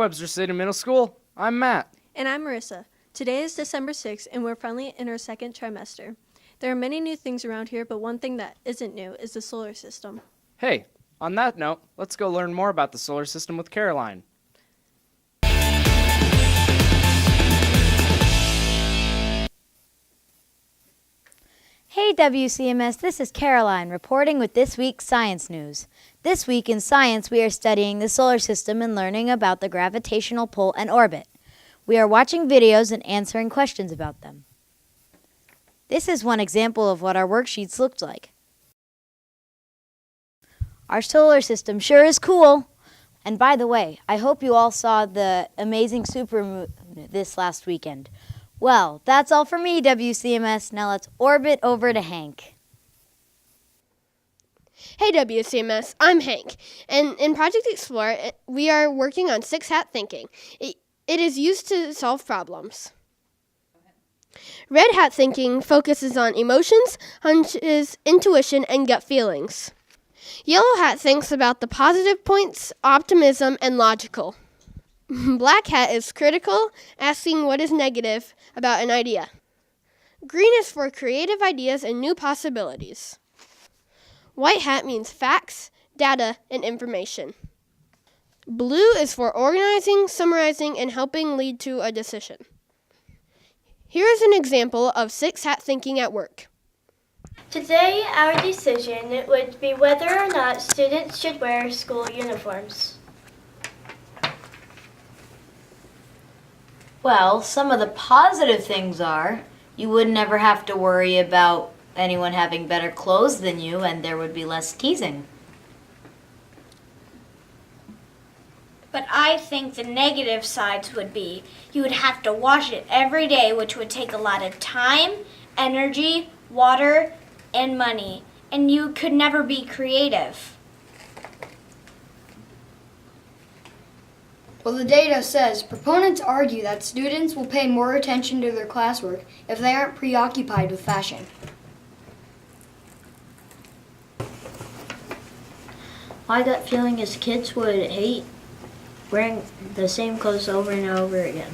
Webster City Middle School. I'm Matt. And I'm Marissa. Today is December 6th, and we're finally in our second trimester. There are many new things around here, but one thing that isn't new is the solar system. Hey, on that note, let's go learn more about the solar system with Caroline. Hey WCMS, this is Caroline reporting with this week's science news. This week in science, we are studying the solar system and learning about the gravitational pull and orbit. We are watching videos and answering questions about them. This is one example of what our worksheets looked like. Our solar system sure is cool. And by the way, I hope you all saw the amazing supermoon this last weekend. Well, that's all for me, WCMS. Now let's orbit over to Hank. Hey WCMS, I'm Hank, and in Project Explorer, we are working on 6-hat thinking. It is used to solve problems. Red hat thinking focuses on emotions, hunches, intuition, and gut feelings. Yellow hat thinks about the positive points, optimism, and logical. Black hat is critical, asking what is negative about an idea. Green is for creative ideas and new possibilities. White hat means facts, data, and information. Blue is for organizing, summarizing, and helping lead to a decision. Here is an example of 6-hat thinking at work. Today, our decision would be whether or not students should wear school uniforms. Well, some of the positive things are you would never have to worry about anyone having better clothes than you, and there would be less teasing. But I think the negative sides would be you would have to wash it every day, which would take a lot of time, energy, water, and money, and you could never be creative. Well, the data says proponents argue that students will pay more attention to their classwork if they aren't preoccupied with fashion. My gut feeling is kids would hate wearing the same clothes over and over again.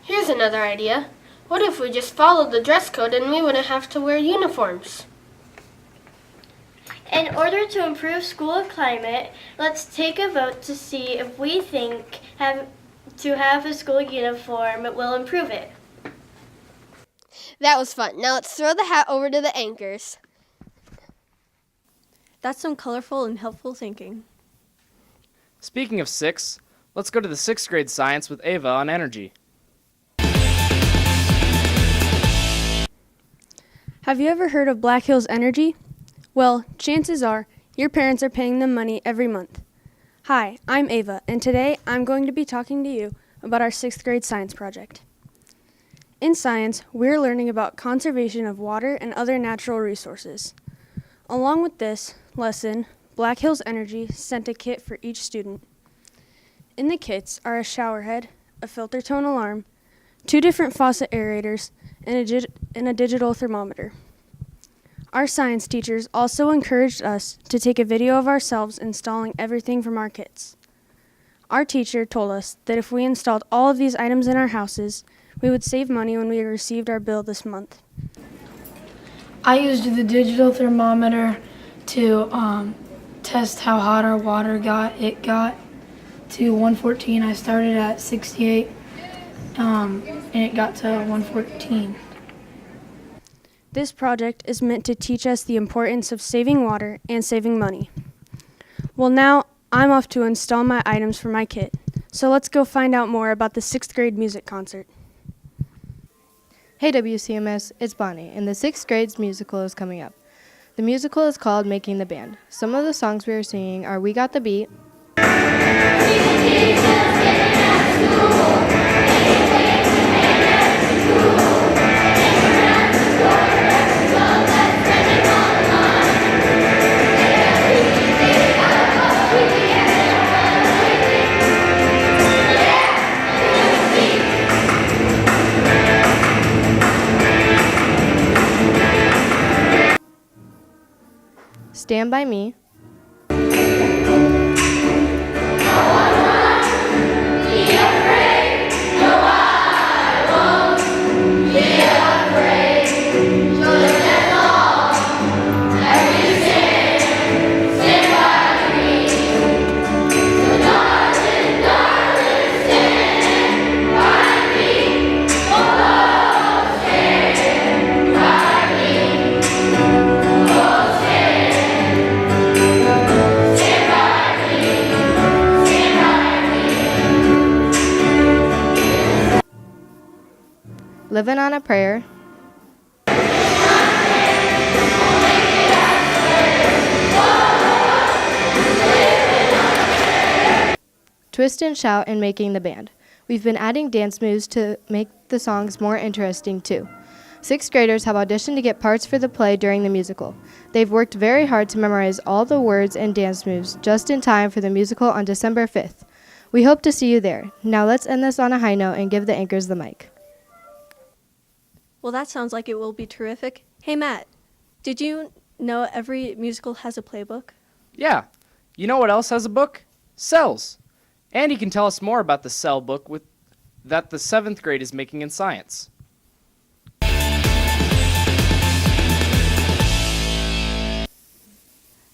Here's another idea. What if we just followed the dress code and we wouldn't have to wear uniforms? In order to improve school climate, let's take a vote to see if we think to have a school uniform will improve it. That was fun. Now let's throw the hat over to the anchors. That's some colorful and helpful thinking. Speaking of 6, let's go to the 6th grade science with Ava on energy. Have you ever heard of Black Hills Energy? Well, chances are your parents are paying them money every month. Hi, I'm Ava, and today I'm going to be talking to you about our 6th grade science project. In science, we're learning about conservation of water and other natural resources. Along with this lesson, Black Hills Energy sent a kit for each student. In the kits are a shower head, a filter tone alarm, 2 different faucet aerators, and a digital thermometer. Our science teachers also encouraged us to take a video of ourselves installing everything from our kits. Our teacher told us that if we installed all of these items in our houses, we would save money when we received our bill this month. I used the digital thermometer to test how hot our water got. It got to 114. I started at 68, and it got to 114. This project is meant to teach us the importance of saving water and saving money. Well, now I'm off to install my items for my kit, so let's go find out more about the 6th grade music concert. Hey WCMS, it's Bonnie, and the 6th grade's musical is coming up. The musical is called Making the Band. Some of the songs we are singing are We Got the Beat, Stand By Me, Living on a Prayer, Twist and Shout, and Making the Band. We've been adding dance moves to make the songs more interesting too. 6th graders have auditioned to get parts for the play during the musical. They've worked very hard to memorize all the words and dance moves just in time for the musical on December 5th. We hope to see you there. Now let's end this on a high note and give the anchors the mic. Well, that sounds like it will be terrific. Hey, Matt, did you know every musical has a playbook? Yeah. You know what else has a book? Cells. And he can tell us more about the cell book that the 7th grade is making in science.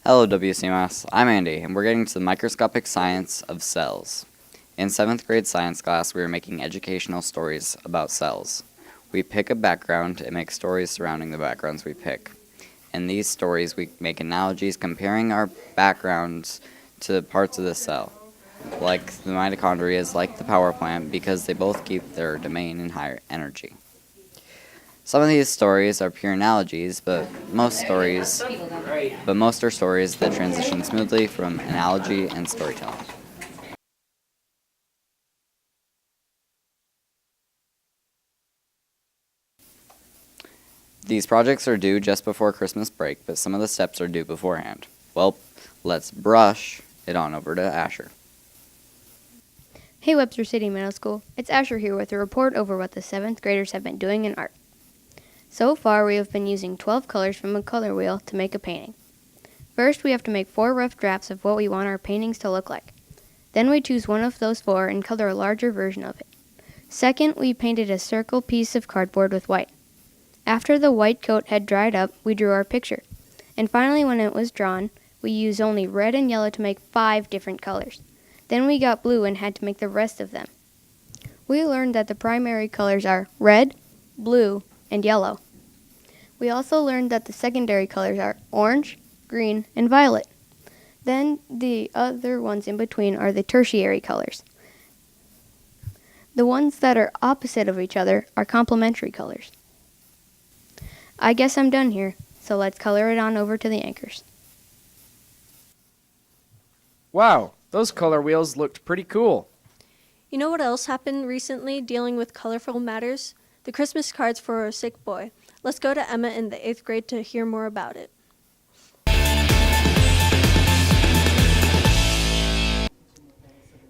Hello WCMS, I'm Andy, and we're getting to the microscopic science of cells. In 7th grade science class, we are making educational stories about cells. We pick a background and make stories surrounding the backgrounds we pick. In these stories, we make analogies comparing our backgrounds to parts of the cell. Like the mitochondria is like the power plant because they both keep their domain in higher energy. Some of these stories are pure analogies, but most are stories that transition smoothly from analogy and storytelling. These projects are due just before Christmas break, but some of the steps are due beforehand. Well, let's brush it on over to Asher. Hey Webster City Middle School, it's Asher here with a report over what the 7th graders have been doing in art. So far we have been using 12 colors from a color wheel to make a painting. First we have to make 4 rough drafts of what we want our paintings to look like. Then we choose one of those 4 and color a larger version of it. Second, we painted a circle piece of cardboard with white. After the white coat had dried up, we drew our picture. And finally, when it was drawn, we used only red and yellow to make 5 different colors. Then we got blue and had to make the rest of them. We learned that the primary colors are red, blue, and yellow. We also learned that the secondary colors are orange, green, and violet. Then the other ones in between are the tertiary colors. The ones that are opposite of each other are complementary colors. I guess I'm done here, so let's color it on over to the anchors. Wow, those color wheels looked pretty cool. You know what else happened recently dealing with colorful matters? The Christmas cards for a sick boy. Let's go to Emma in the 8th grade to hear more about it.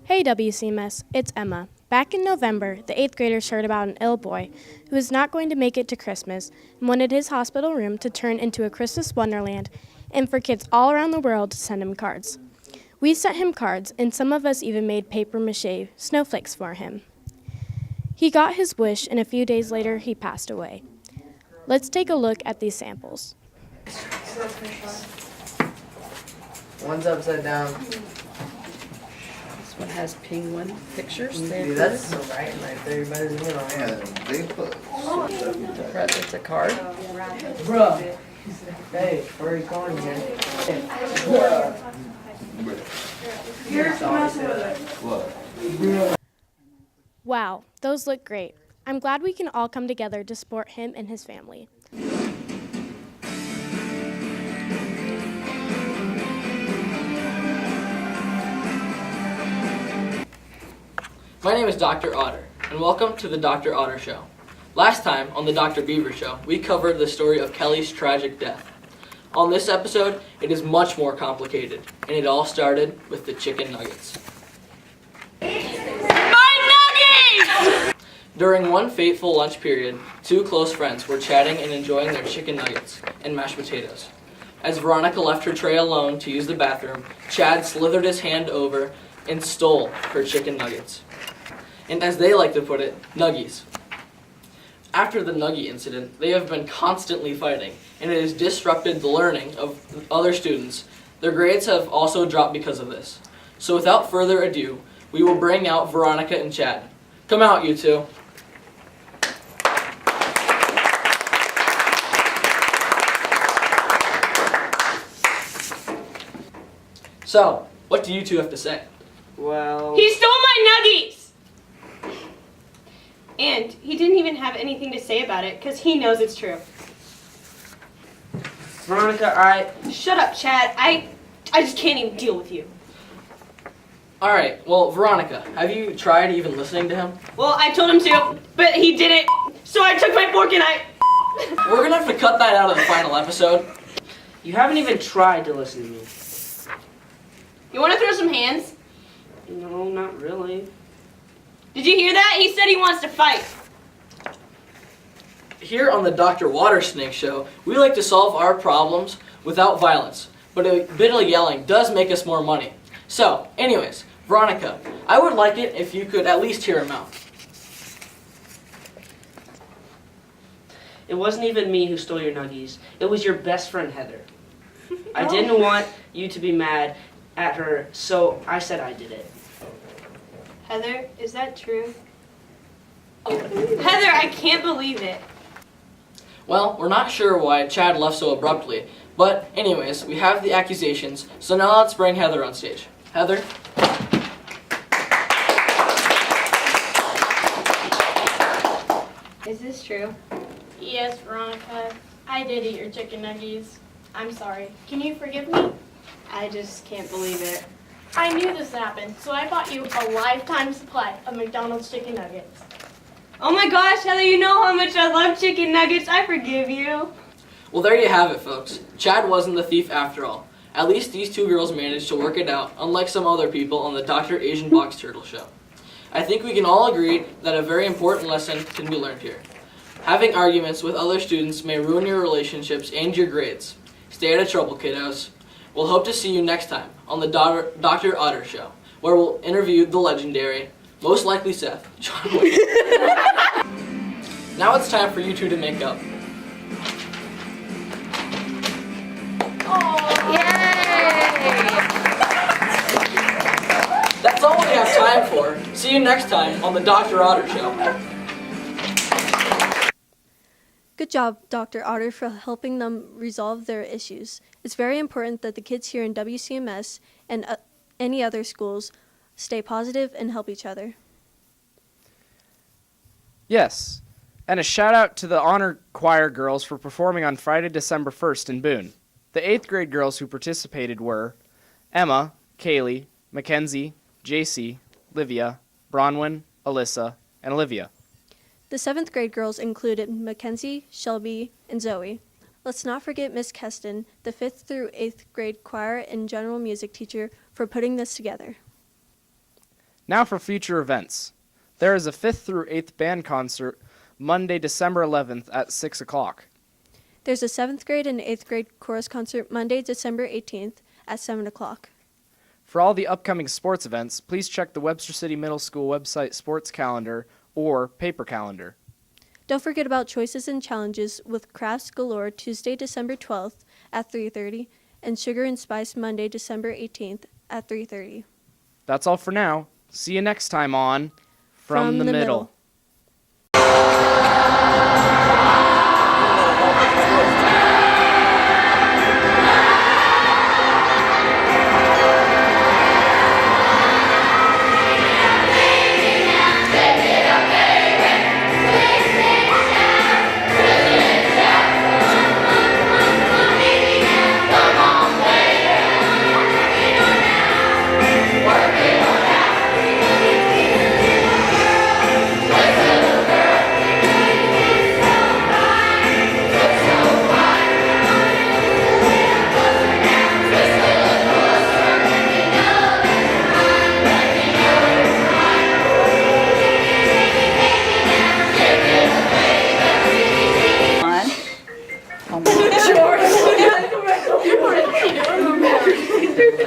Hey WCMS, it's Emma. Back in November, the 8th graders heard about an ill boy who was not going to make it to Christmas and wanted his hospital room to turn into a Christmas wonderland and for kids all around the world to send him cards. We sent him cards, and some of us even made papier-mâché snowflakes for him. He got his wish, and a few days later, he passed away. Let's take a look at these samples. One's upside down. This one has penguin pictures. Dude, that's so right, like they're better than you. Yeah, they put. It's a card. Bro. Hey, where are you going here? Wow, those look great. I'm glad we can all come together to support him and his family. My name is Dr. Otter, and welcome to the Dr. Otter Show. Last time, on the Dr. Beaver Show, we covered the story of Kelly's tragic death. On this episode, it is much more complicated, and it all started with the chicken nuggets. My nuggets! During one fateful lunch period, 2 close friends were chatting and enjoying their chicken nuggets and mashed potatoes. As Veronica left her tray alone to use the bathroom, Chad slithered his hand over and stole her chicken nuggets. And as they like to put it, nuggies. After the nuggie incident, they have been constantly fighting, and it has disrupted the learning of other students. Their grades have also dropped because of this. So without further ado, we will bring out Veronica and Chad. Come out, you two. So, what do you two have to say? Well... He stole my nuggies! And he didn't even have anything to say about it because he knows it's true. Veronica, Shut up, Chad. I just can't even deal with you. Alright, well, Veronica, have you tried even listening to him? Well, I told him to, but he didn't. So I took my fork and We're gonna have to cut that out of the final episode. You haven't even tried to listen to me. You want to throw some hands? No, not really. Did you hear that? He said he wants to fight. Here on the Dr. Water Snake Show, we like to solve our problems without violence, but a bit of yelling does make us more money. So, anyways, Veronica, I would like it if you could at least hear him out. It wasn't even me who stole your nuggies. It was your best friend, Heather. I didn't want you to be mad at her, so I said I did it. Heather, is that true? Heather, I can't believe it. Well, we're not sure why Chad left so abruptly, but anyways, we have the accusations, so now let's bring Heather on stage. Heather? Is this true? Yes, Veronica. I did eat your chicken nuggies. I'm sorry. Can you forgive me? I just can't believe it. I knew this happened, so I bought you a lifetime supply of McDonald's chicken nuggets. Oh my gosh, Heather, you know how much I love chicken nuggets. I forgive you. Well, there you have it, folks. Chad wasn't the thief after all. At least these two girls managed to work it out, unlike some other people on the Dr. Asian Box Turtle Show. I think we can all agree that a very important lesson can be learned here. Having arguments with other students may ruin your relationships and your grades. Stay out of trouble, kiddos. We'll hope to see you next time on the Dr. Otter Show, where we'll interview the legendary, most likely Seth, John Wood. Now it's time for you two to make up. That's all we have time for. See you next time on the Dr. Otter Show. Good job, Dr. Otter, for helping them resolve their issues. It's very important that the kids here in WCMS and any other schools stay positive and help each other. Yes, and a shout out to the honor choir girls for performing on Friday, December 1st in Boone. The 8th grade girls who participated were Emma, Kaylee, Mackenzie, JC, Livia, Bronwyn, Alyssa, and Olivia. The 7th grade girls included Mackenzie, Shelby, and Zoe. Let's not forget Miss Keston, the 5th through 8th grade choir and general music teacher, for putting this together. Now for future events. There is a 5th through 8th band concert Monday, December 11th at 6 o'clock. There's a 7th grade and 8th grade chorus concert Monday, December 18th at 7 o'clock. For all the upcoming sports events, please check the Webster City Middle School website sports calendar or paper calendar. Don't forget about Choices and Challenges with Crafts Galore Tuesday, December 12th at 3:30 and Sugar and Spice Monday, December 18th at 3:30. That's all for now. See you next time on From the Middle.